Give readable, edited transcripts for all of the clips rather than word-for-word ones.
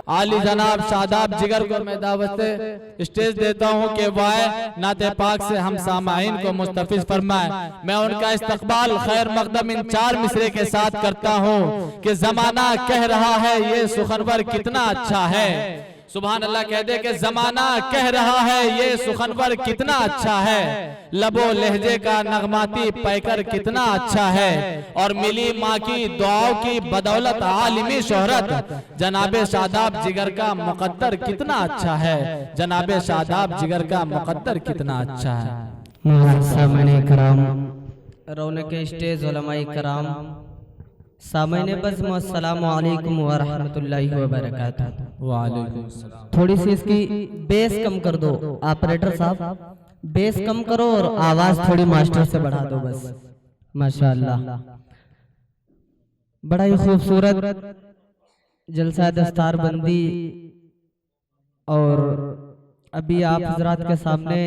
आली जनाब शादाब जिगर को मैं दावत स्टेज देता हूँ कि वह नाते पाक से हम सामाइन को मुस्तफिज फरमाए। मैं उनका इस्तकबाल खैर मकदम इन 4 मिसरे के साथ करता हूँ कि जमाना कह रहा है ये सुखनवर कितना अच्छा है। सुभान अल्लाह कह दे कि जमाना कह रहा है ये सुखनवर कितना अच्छा है, लबो लहजे का नगमाती पैकर कितना अच्छा है, और मिली माँ की दुआओं की बदौलत आलिमी शोहरत, जनाबे शादाब जिगर का मुकद्दर कितना अच्छा है, जनाबे शादाब जिगर का मुकद्दर कितना अच्छा है। सामने कराम, रौनक स्टेज उलमाए कराम, सामने बज़्म, अस्सलामु अलैकुम व रहमतुल्लाहि व बरकातुहू। वालेकुम सलाम। थोड़ी सी इसकी बेस कम कर दो ऑपरेटर साहब, बेस कम करो और आवाज थोड़ी मास्टर से बढ़ा दो बस। माशाअल्लाह, बड़ा ही खूबसूरत जलसा दस्तार बंदी। और अभी आप हजरात के सामने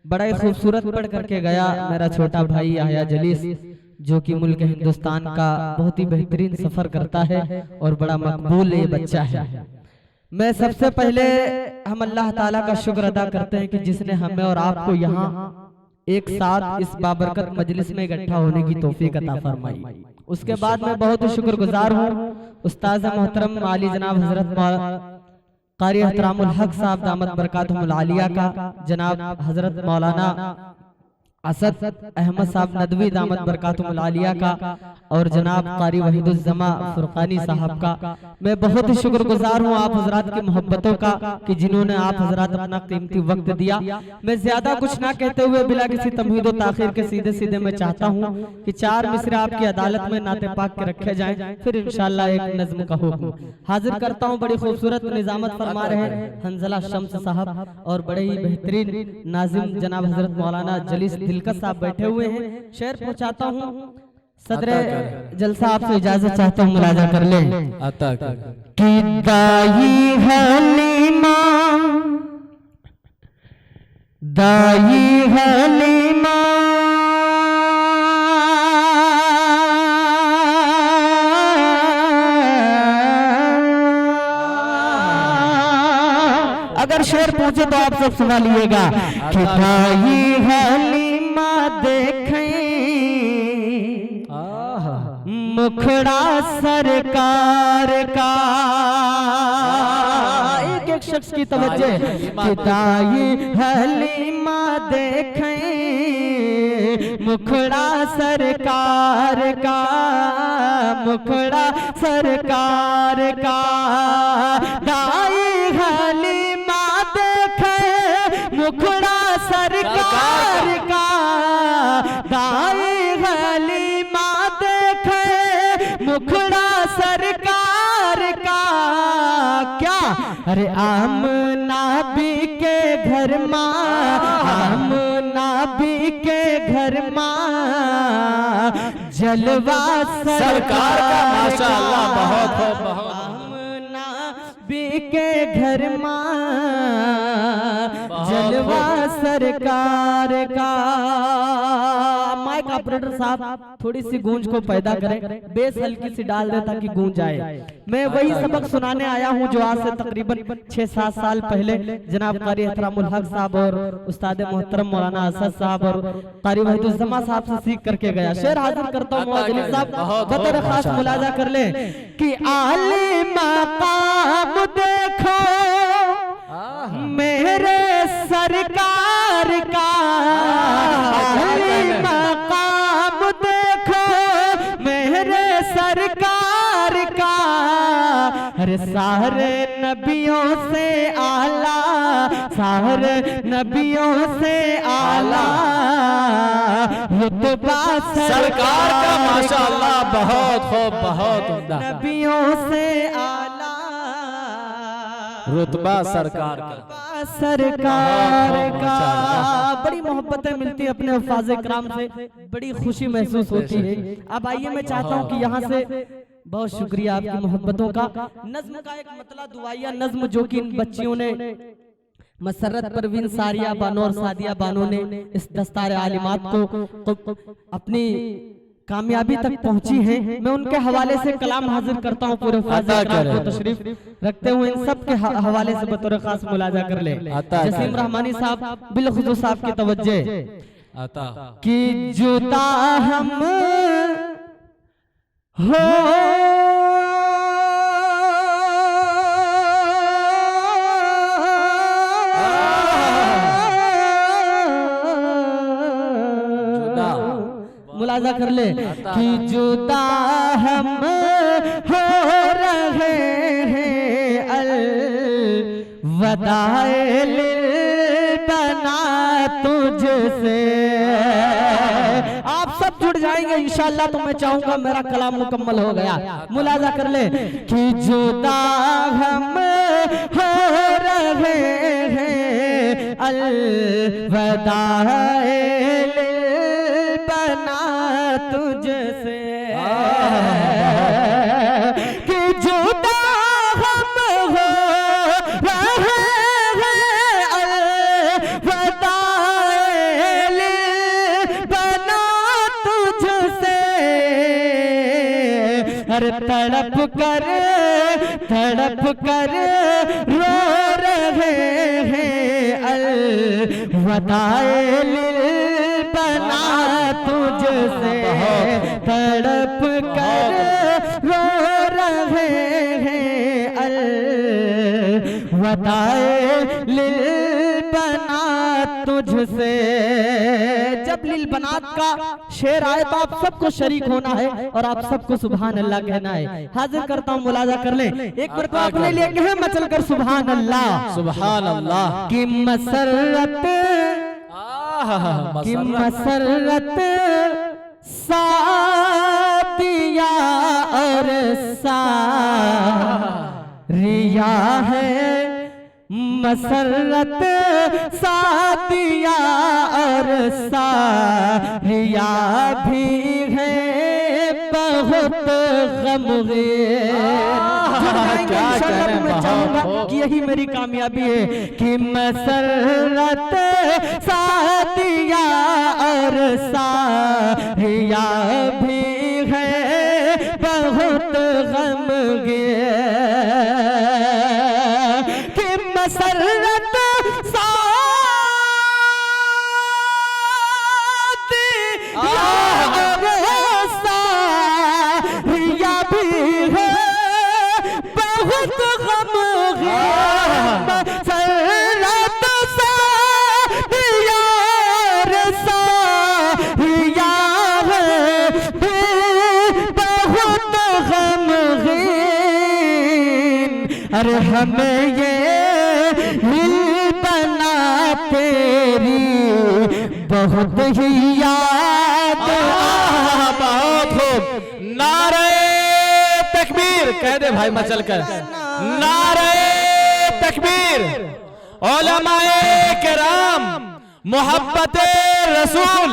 बड़ा ही खूबसूरत पढ़ करके गया मेरा छोटा भाई याह्या जलीस, जो कि मुल्क हिंदुस्तान का बहुत ही बेहतरीन सफर करता है और बड़ा मकबूल ये बच्चा है। मैं सबसे पहले हम अल्लाह ताला का शुक्र अदा करते हैं कि जिसने हमें और आपको यहाँ एक साथ इस बाबरकत मजलिस में इकट्ठा होने की तौफीक अता फरमाई। उसके बाद मैं बहुत ही शुक्रगुजार हूँ उस्ताद मोहतरम आली जनाब हजरत कारी एहतरामुल हक साहब दामत बरकातुहुल आलिया का, जनाब हजरत मौलाना असद अहमद साहब नदवी दामत बरकातुहुल आलिया का, और जनाब कारी वहीदुज़्ज़मा फुरकानी साहब का। मैं बहुत ही शुक्रगुजार हूँ आप हजरात की मोहब्बतों का कि जिन्होंने आप हजरात अपना कीमती वक्त दिया। मैं ज्यादा कुछ ना कहते हुए बिला किसी तमहीद व ताखीर के सीधे सीधे मैं चाहता हूँ कि 4 मिसरे आपकी अदालत में नाते पाक के रखे जाएं, फिर इंशाअल्लाह एक नज़्म का हुक्म हाजिर करता हूँ। बड़ी खूबसूरत निजामत फरमा रहे हैं हंजला शम्स साहब, और बड़े ही बेहतरीन नाजिम जनाब हजरत मौलाना जलीस दिलकश साहब बैठे हुए हैं। शेर पहुंचाता हूँ, सदरे जलसा आपसे इजाजत चाहता हूँ, मुलाजा कर ले। कि दाई हलीमा, दाई हलीमा, अगर शेर पूछे तो आप सब सुना लीजिएगा कि दाई हलीमा देखें मुखड़ा सरकार का। एक एक शख्स की तवज्जो, कि दाई हलीमा देखें मुखड़ा सरकार का, मुखड़ा सरकार का। दाई हलीमा देखें मुखड़ा सरकार का, दाई हलीमा मुखड़ा सरकार का। क्या अरे आमना भी के घर माँ, आमना भी के घर माँ जलवा सरकार का। माशाअल्लाह, बहुत बहुत। आमना भी के घर माँ जलवा सरकार का। माइक ऑपरेटर साहब थोड़ी सी गूंज को पैदा करें, बेस हल्की सी डाल दे ताकि गूंज आए। मैं वही सबक सुनाने आया हूं जो आज से तकरीबन 6-7 साल पहले जनाब कारी एहतरामुल हक साहब और उस्ताद मोहतरम मौलाना असद साहब और कारी वहीदुज़्ज़मा साहब से सीख करके गया। शेर हाजिर करता हूँ मौजूद साहब, बतौर खास मुलाजा कर ले कि आले मकाम देखो मेरे सरकार का, आले मकाम देखो मेरे सरकार का। अरे सारे नबियों से आला, सारे नबियों से आला रुतबा सरकार का। माशाअल्लाह, बहुत खूब, बहुत उम्दा। नबियों से आला रुतबा सरकार का, सरकार का। बड़ी मोहब्बतें मिलती है अपने अल्फाज़ इकराम से, बड़ी खुशी महसूस होती है। अब आइए मैं चाहता हूँ कि यहाँ से बहुत शुक्रिया आपकी मोहब्बतों का। नज्म का एक मतला दुआया नज्म जो कि इन बच्चियों ने मसरत परवीन सारिया बानो और सादिया बानो ने इस दस्तार आलिमात को अपनी कामयाबी तक पहुंची हैं, मैं उनके हवाले से कलाम हाजिर करता हूं। पूरे फाज़िल को तशरीफ रखते हुए इन सब के हवाले से बतौर खास मुलाजा कर ले। जसीम रहमानी साहब बिलखुसूस साहब की तवज्जो कि जुदा हम हो मुलाजा कर ले कि जुदा हम हो रहे हैं अलवदाए बना तुझसे। आप सब जुड़ जाएंगे इंशाअल्लाह, तो मैं चाहूंगा मेरा कलाम मुकम्मल हो गया। मुलाजा कर ले कि जुदा हम हो रहे हैं अलवदाए बना तुझसे कि जुदा हम हो रहे हैं अलवदाए बना तुझसे। अरे तड़प कर रो रहे हैं अलवदाए बना तुझसे। तड़प कर रो रहे हैं अलवदाए बना तुझसे। जब लिल बनात का शेर आए तो आप सबको शरीक होना है और आप सबको सुभान अल्लाह कहना है। हाजिर करता हूँ, मुलाजा कर ले एक बार तो अपने लिए कहे मचल कर सुभान अल्लाह। सुभान अल्लाह की मसरत की मसरत सादिया और सारिया है। मसरत सादिया और सारिया भी है बहुत गमगीन। मैं चाहूंगा कि यही मेरी कामयाबी है कि मसरत सादिया और सारिया भी है बहुत गमगीन। कि मसरत अरे हमें ये दिल बना तेरी बहुत ही याद। बहुत खूब, नारे तकबीर कह दे भाई मचल कर, नारे तकबीर। उलमाए किराम मोहब्बत रसूल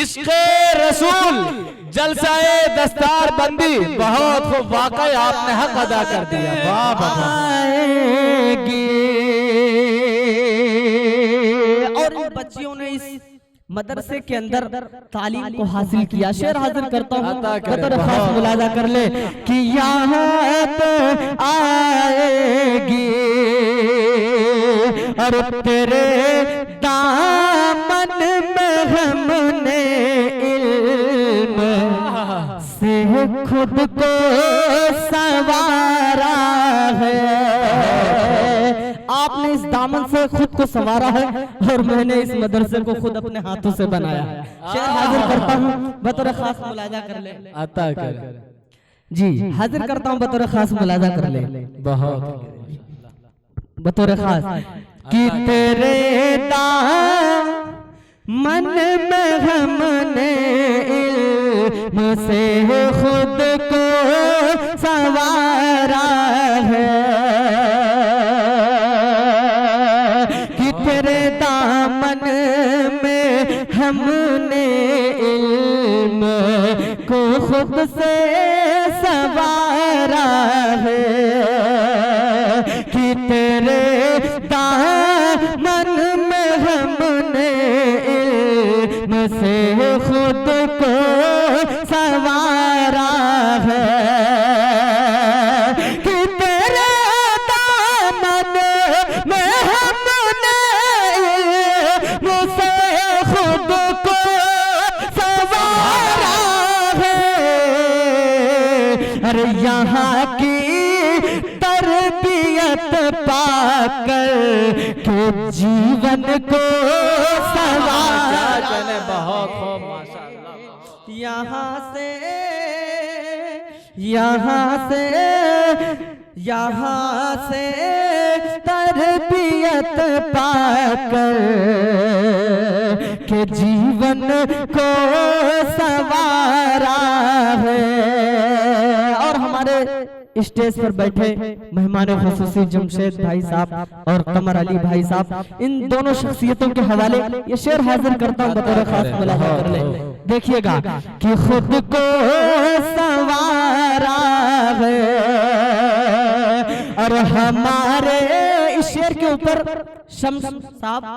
इश्क़े रसूल जलसाए दस्तार बंदी, बहुत खूब, वाकई आपने हक अदा कर दिया। वाह आएगी। और इन बच्चियों ने इस मदरसे के अंदर तालीम को हासिल किया। शेर हाजिर करता हूँ, बतौर खास मुलाजा कर ले कि याद आएगी और तेरे दामन में हमने इल्म से खुद को संवारा है। आपने इस दामन से खुद को संवारा है और मैंने इस मदरसे को खुद अपने हाथों से बनाया है। शेर हाजिर करता हूँ, बतौर खास मुलाजा कर ले। अता कर जी हाजिर करता हूँ, बतौर खास मुलाजा कर ले। बहुत बतौर खास कि तेरे दामन में हमने इल्म से खुद को संवारा है। कि तेरे दामन में हमने इल्म को खुद से संवारा है। कि तेरे दामन में हमने इल्म से खुद को अरे यहाँ की तरबियत पाकर के जीवन को सवारा। बहुत खूब माशाअल्लाह। यहाँ से तरबियत पाकर के जीवन को सवारा है। और हमारे स्टेज पर बैठे मेहमान खुसूसी जमशेद भाई साहब और कमर अली भाई साहब, इन दोनों शख्सियतों के हवाले ये शेर हाजिर करता हूँ बतौर खास मुलाजा कर ले। देखिएगा कि खुद को सवारा है और हमारे इस शेर के ऊपर शम्स साहब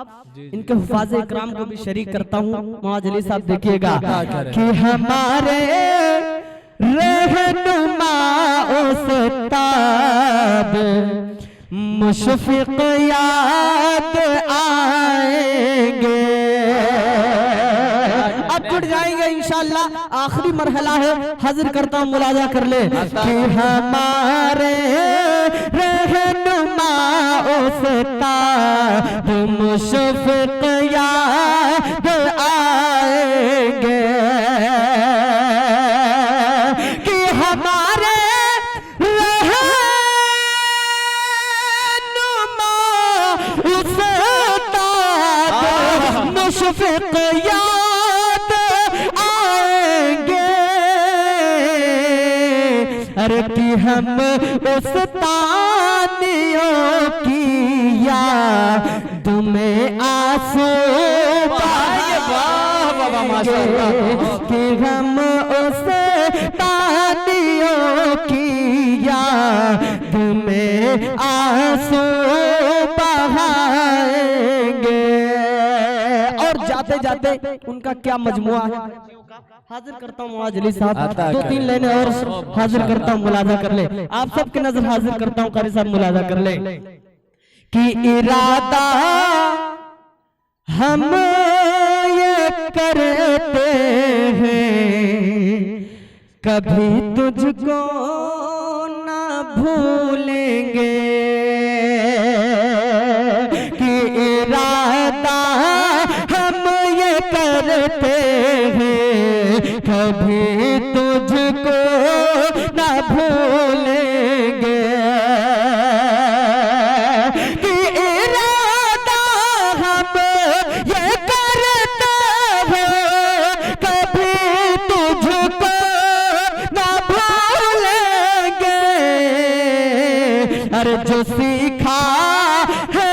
इनके हुफाज इकराम को भी शरीक करता हूँ। मुआज अली साहब देखिएगा कि हमारे रहनुमा उस्ताद मुशफिक याद आएंगे। अब जुड़ जाएंगे इंशाअल्लाह। आखिरी मरहला है, हाजिर करता हूँ मुलाजा कर ले कि हमारे रहनुमा उस्ताद मुशफिक याद आएंगे। मुशफिक याद आएंगे। अरे कि हम उस तानियों की याद में आंसू कि हम उस तानियों की याद में आंसू बहाएंगे। जाते जाते उनका क्या मजमुआ है हाजिर करता हूँ मुआज अली साहब। दो तीन लाइनें और हाजिर करता हूँ, मुलाजा कर ले। आप सबके नजर हाजिर करता हूँ, कारी साहब मुलाजा कर ले कि इरादा हम ये करते हैं कभी तुझको ना भूलेंगे। कि इरादा करते हैं कभी तुझको ना भूलेंगे। कि इरादा हम ये करते हैं कभी तुझको ना भूलेंगे। अरे जो सीखा है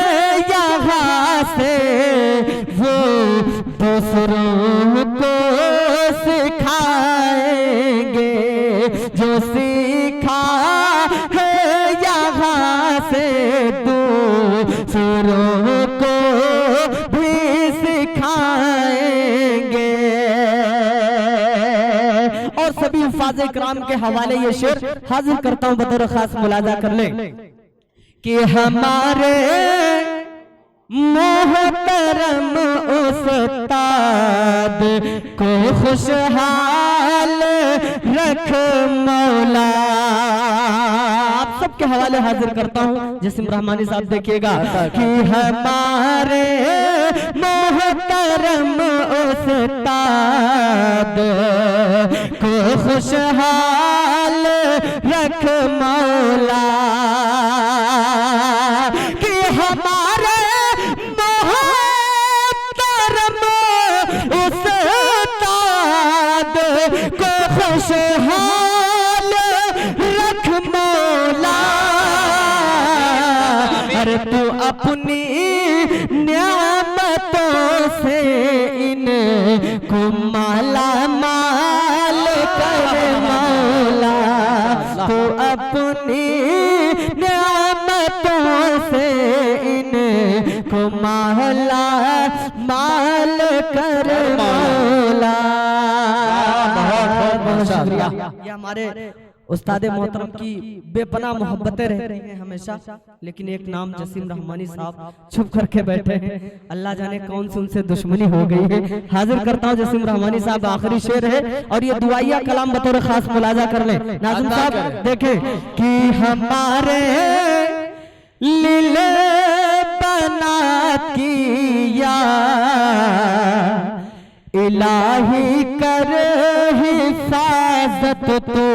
यहाँ से वो दूसरों को सिखाएंगे। जो सीखा है यहाँ से दूसरों को भी सिखाएंगे। और सभी हुफाज इकराम के हवाले ये शेर हाजिर करता हूँ बतौर खास मुलाजा कर ले कि हमारे मोहतरम उस्ताद को खुशहाल रख मौला। आप सबके हवाले हाजिर करता हूँ जसीम रहमानी साहब देखिएगा कि हमारे मोहतरम उस्ताद को खुशहाल रख मौला। कि हमारे उस्ताद को खुशहाल रख मौला। अरे तू अपनी नियामतों से इनको माला माल कर मौला। तू अपनी नियामतों से इनको माला माल कर मौला। बहुत बहुत शुक्रिया। ये हमारे उस्ताद मोहतरम की बेपनाह मोहब्बतें रहती हैं हमेशा, लेकिन एक नाम जसीम रहमानी साहब छुप करके बैठे हैं। अल्लाह जाने कौन सी उनसे दुश्मनी हो गई है। हाजिर करता हूँ जसीम रहमानी साहब, आखिरी शेर है और ये दुआइया कलाम बतौर खास मुलाजा कर ले। नाज़िम साहब देखें कि हमारे लीले बना किया इलाही कर हिफाजत तो।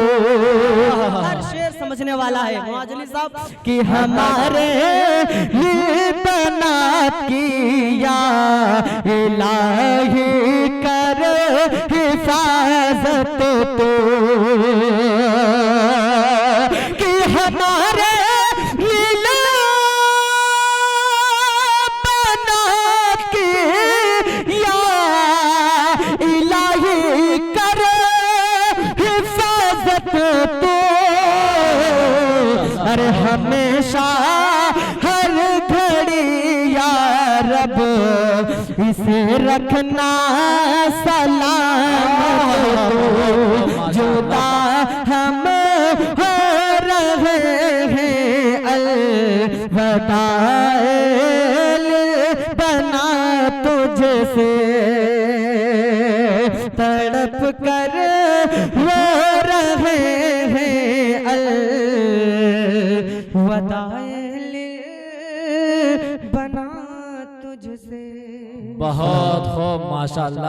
हर शेर समझने वाला है मुआजली साहब कि हमारे लिए बना किया इलाही कर हिफाजत तो, कि हमारे लिए बना किया इलाही कर हिफाजत तो। अरे हमेशा हर घड़ी या रब इसे रखना सलामत तो। जुदा हम हो रहे हैं अलवदाइल बना तुझसे, तड़प कर रो रहे हैं अलवदाइल बना तुझसे। बहुत खूब माशाअल्लाह।